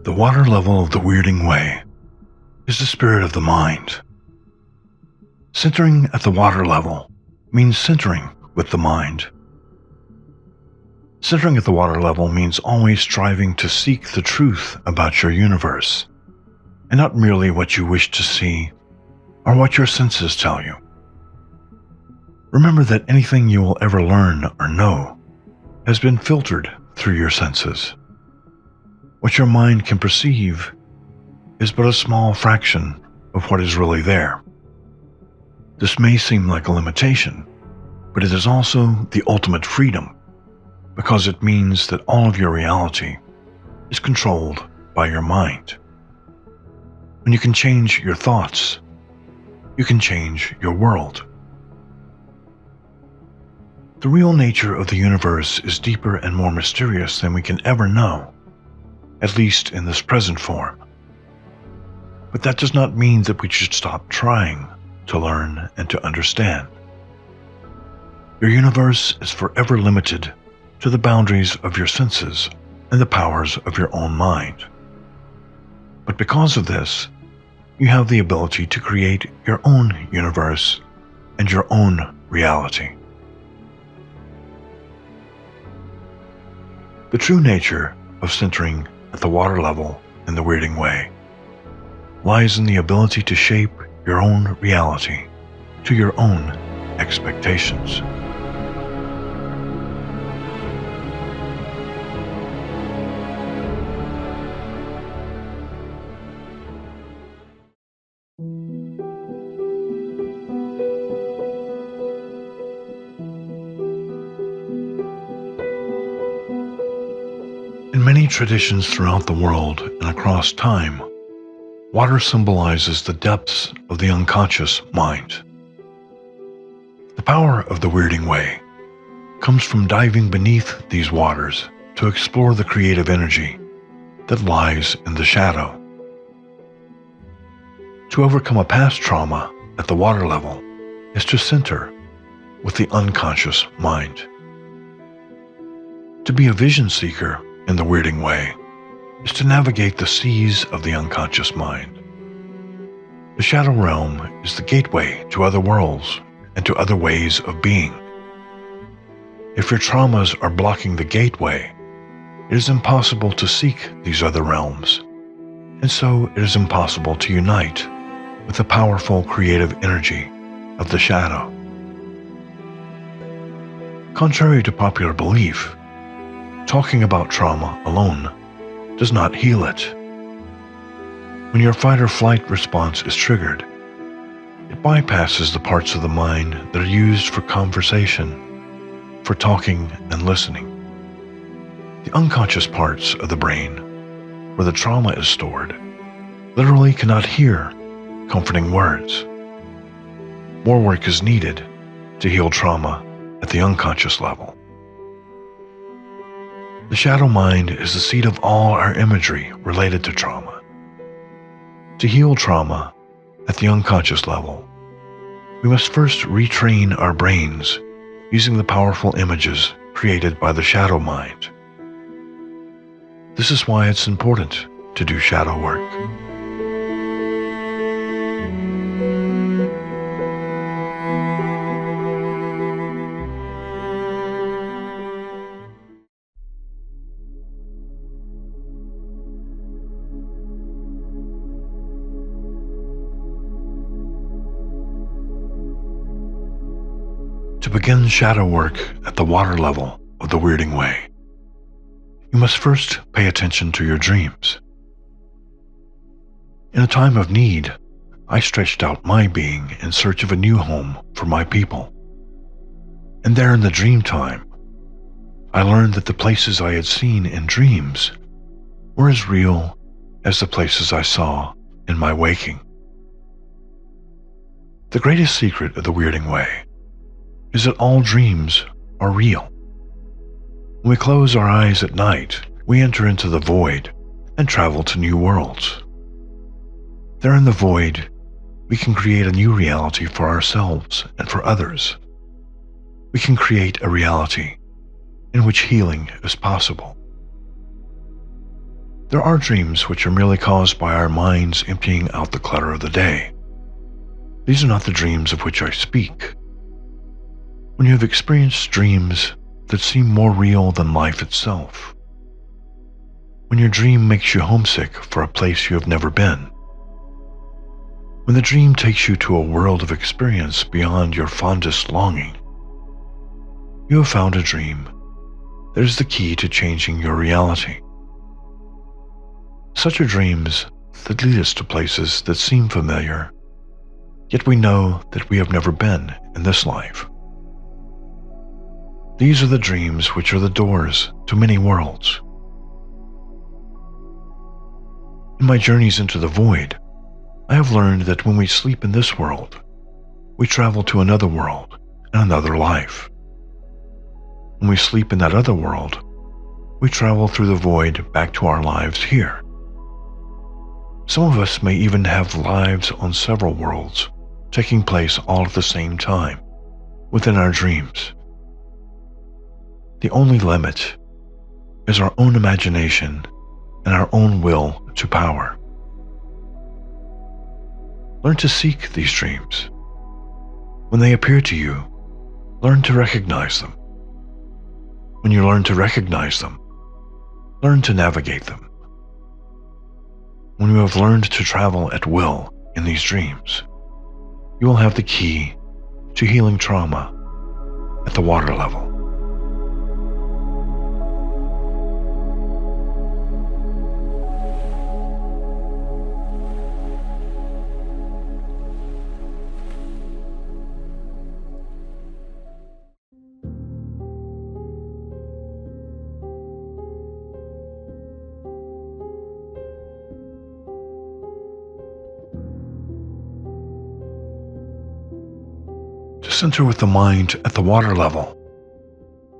The water level of the Wyrding Way is the spirit of the mind. Centering at the water level means centering with the mind. Centering at the water level means always striving to seek the truth about your universe, and not merely what you wish to see or what your senses tell you. Remember that anything you will ever learn or know has been filtered through your senses. What your mind can perceive is but a small fraction of what is really there. This may seem like a limitation, but it is also the ultimate freedom, because it means that all of your reality is controlled by your mind. When you can change your thoughts, you can change your world. The real nature of the universe is deeper and more mysterious than we can ever know, at least in this present form. But that does not mean that we should stop trying to learn and to understand. Your universe is forever limited to the boundaries of your senses and the powers of your own mind. But because of this, you have the ability to create your own universe and your own reality. The true nature of centering at the water level in the Wyrding Way lies in the ability to shape your own reality to your own expectations. In many traditions throughout the world and across time, water symbolizes the depths of the unconscious mind. The power of the Wyrding Way comes from diving beneath these waters to explore the creative energy that lies in the shadow. To overcome a past trauma at the water level is to center with the unconscious mind. To be a vision seeker in the Wyrding Way is to navigate the seas of the unconscious mind. The shadow realm is the gateway to other worlds and to other ways of being. If your traumas are blocking the gateway, it is impossible to seek these other realms, and so it is impossible to unite with the powerful creative energy of the shadow. Contrary to popular belief, talking about trauma alone does not heal it. When your fight or flight response is triggered, it bypasses the parts of the mind that are used for conversation, for talking and listening. The unconscious parts of the brain, where the trauma is stored, literally cannot hear comforting words. More work is needed to heal trauma at the unconscious level. The shadow mind is the seat of all our imagery related to trauma. To heal trauma at the unconscious level, we must first retrain our brains using the powerful images created by the shadow mind. This is why it's important to do shadow work. To begin shadow work at the water level of the Wyrding Way, you must first pay attention to your dreams. In a time of need, I stretched out my being in search of a new home for my people. And there in the dream time, I learned that the places I had seen in dreams were as real as the places I saw in my waking. The greatest secret of the Wyrding Way is that all dreams are real. When we close our eyes at night, we enter into the void and travel to new worlds. There in the void, we can create a new reality for ourselves and for others. We can create a reality in which healing is possible. There are dreams which are merely caused by our minds emptying out the clutter of the day. These are not the dreams of which I speak. When you have experienced dreams that seem more real than life itself. When your dream makes you homesick for a place you have never been. When the dream takes you to a world of experience beyond your fondest longing. You have found a dream that is the key to changing your reality. Such are dreams that lead us to places that seem familiar, yet we know that we have never been in this life. These are the dreams which are the doors to many worlds. In my journeys into the void, I have learned that when we sleep in this world, we travel to another world and another life. When we sleep in that other world, we travel through the void back to our lives here. Some of us may even have lives on several worlds, taking place all at the same time, within our dreams. The only limit is our own imagination and our own will to power. Learn to seek these dreams. When they appear to you, learn to recognize them. When you learn to recognize them, learn to navigate them. When you have learned to travel at will in these dreams, you will have the key to healing trauma at the water level. To center with the mind at the water level,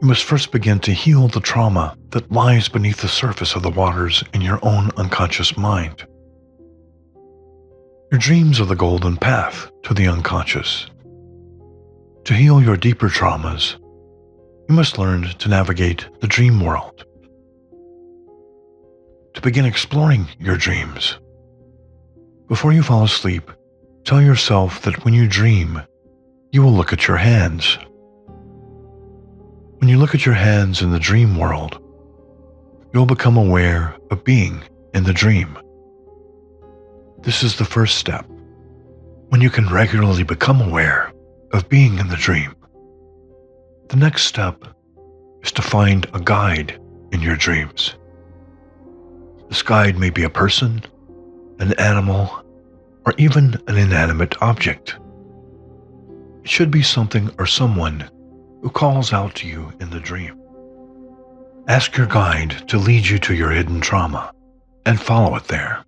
you must first begin to heal the trauma that lies beneath the surface of the waters in your own unconscious mind. Your dreams are the golden path to the unconscious. To heal your deeper traumas, you must learn to navigate the dream world. To begin exploring your dreams, before you fall asleep, tell yourself that when you dream, you will look at your hands. When you look at your hands in the dream world, you'll become aware of being in the dream. This is the first step. When you can regularly become aware of being in the dream, the next step is to find a guide in your dreams. This guide may be a person, an animal, or even an inanimate object. It should be something or someone who calls out to you in the dream. Ask your guide to lead you to your hidden trauma and follow it there.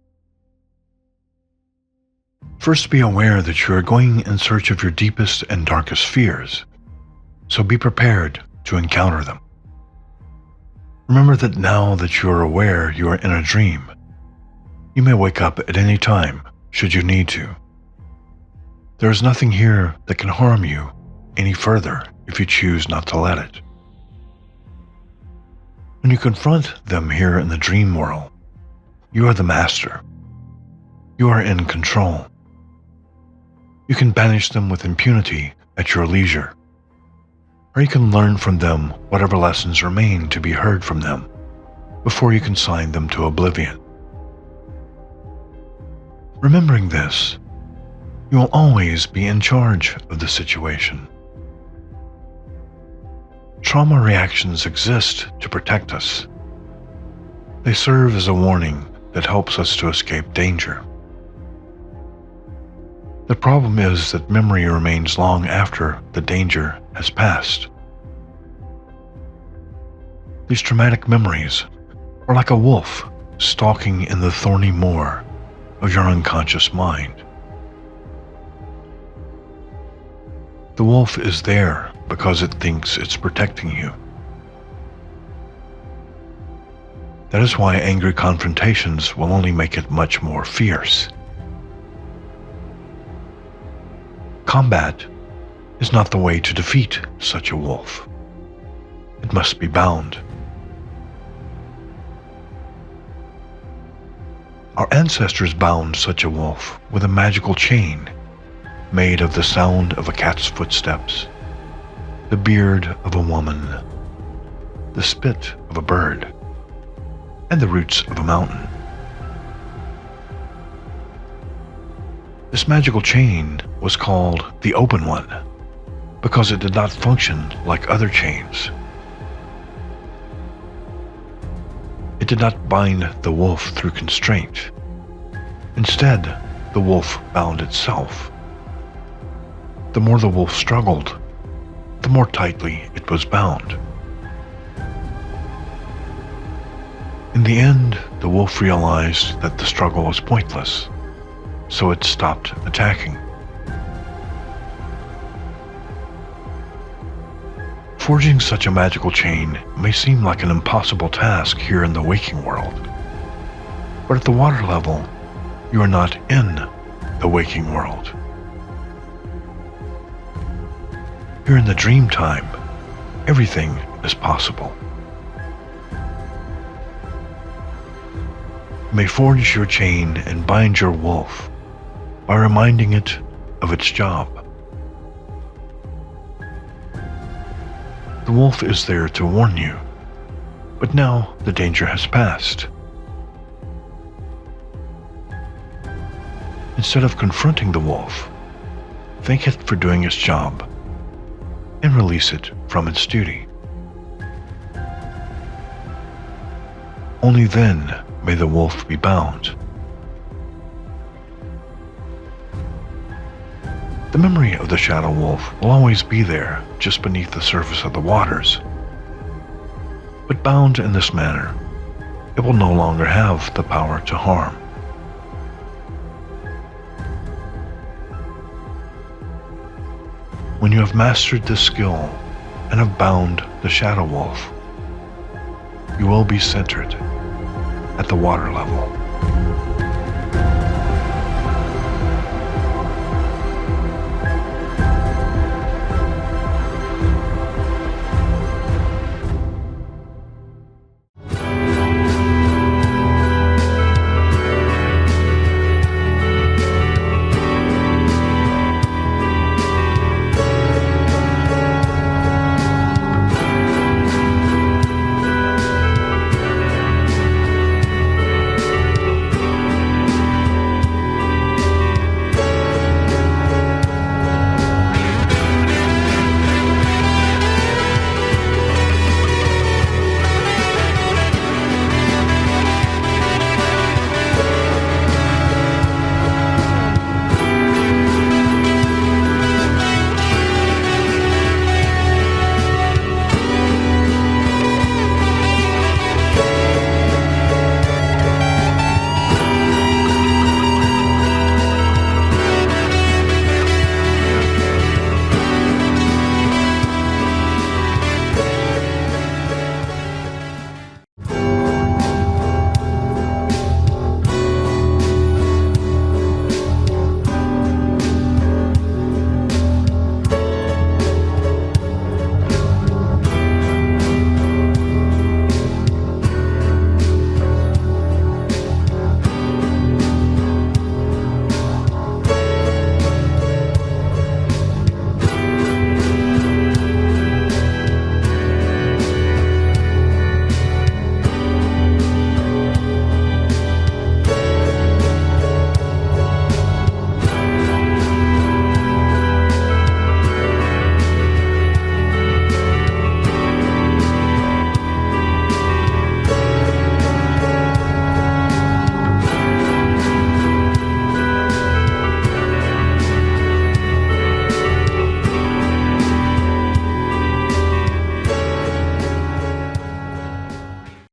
First, be aware that you are going in search of your deepest and darkest fears, so be prepared to encounter them. Remember that now that you are aware you are in a dream, you may wake up at any time should you need to. There is nothing here that can harm you any further if you choose not to let it. When you confront them here in the dream world, you are the master. You are in control. You can banish them with impunity at your leisure, or you can learn from them whatever lessons remain to be heard from them before you consign them to oblivion. Remembering this, you will always be in charge of the situation. Trauma reactions exist to protect us. They serve as a warning that helps us to escape danger. The problem is that memory remains long after the danger has passed. These traumatic memories are like a wolf stalking in the thorny moor of your unconscious mind. The wolf is there because it thinks it's protecting you. That is why angry confrontations will only make it much more fierce. Combat is not the way to defeat such a wolf. It must be bound. Our ancestors bound such a wolf with a magical chain made of the sound of a cat's footsteps, the beard of a woman, the spit of a bird, and the roots of a mountain. This magical chain was called the Open One because it did not function like other chains. It did not bind the wolf through constraint. Instead, the wolf bound itself. The more the wolf struggled, the more tightly it was bound. In the end, the wolf realized that the struggle was pointless, so it stopped attacking. Forging such a magical chain may seem like an impossible task here in the waking world, but at the water level, you are not in the waking world. Here in the dream time, everything is possible. You may forge your chain and bind your wolf by reminding it of its job. The wolf is there to warn you, but now the danger has passed. Instead of confronting the wolf, thank it for doing its job and release it from its duty. Only then may the wolf be bound. The memory of the shadow wolf will always be there, just beneath the surface of the waters. But bound in this manner, it will no longer have the power to harm. When you have mastered this skill and have bound the shadow wolf, you will be centered at the water level.